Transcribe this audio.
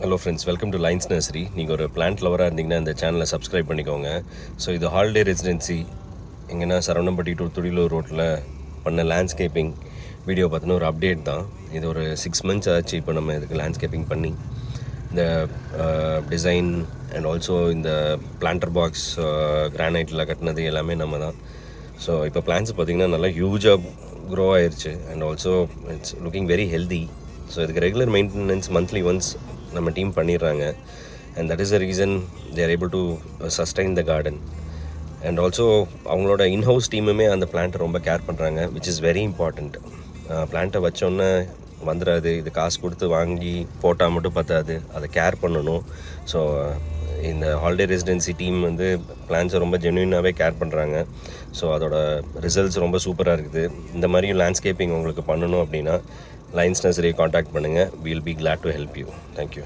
Hello friends, welcome to lines nursery. நீங்கள் ஒரு plant லவராக இருந்தீங்கன்னா இந்த சேனலை சப்ஸ்கிரைப் பண்ணிக்கோங்க. ஸோ இது ஹாலிடே ரெசிடென்சி எங்கன்னா சரவணம்பட்டி டு துடிலூர் ரோட்டில் பண்ண லேண்ட்ஸ்கேப்பிங் வீடியோ பார்த்தினா ஒரு அப்டேட் தான். இது ஒரு 6 months ஆச்சு இப்போ நம்ம இதுக்கு லேண்ட்ஸ்கேப்பிங் பண்ணி. இந்த டிசைன் அண்ட் ஆல்சோ இந்த பிளான்டர் பாக்ஸ் கிரானைட்டில் கட்டினது எல்லாமே நம்ம தான். ஸோ இப்போ பிளான்ஸ் பார்த்திங்கன்னா நல்லா ஹியூஜாக க்ரோ ஆயிடுச்சு and also it's looking very healthy. So இதுக்கு ரெகுலர் மெயின்டெனன்ஸ் மந்த்லி ஒன்ஸ் நம்ம டீம் பண்ணிடுறாங்க. And that is the reason they are able to sustain the garden. And also அவங்களோட இன்ஹவுஸ் டீமுமே அந்த பிளான்ட்டை ரொம்ப கேர் பண்ணுறாங்க, விச் இஸ் வெரி இம்பார்ட்டண்ட். பிளான்ட்டை வச்சோன்னே வந்துடாது, இது காசு கொடுத்து வாங்கி போட்டால் மட்டும் பத்தாது, அதை கேர் பண்ணணும். ஸோ இந்த ஹாலிடே ரெசிடென்சி டீம் வந்து பிளான்ஸை ரொம்ப ஜென்யூனாகவே கேர் பண்ணுறாங்க. ஸோ அதோட ரிசல்ட்ஸ் ரொம்ப சூப்பராக இருக்குது. இந்த மாதிரியும் லேண்ட்ஸ்கேப்பிங் உங்களுக்கு பண்ணணும் அப்படின்னா லைன்ஸ் நர்சரியை காண்டாக்ட் பண்ணுங்கள். Will be glad to help you. Thank you.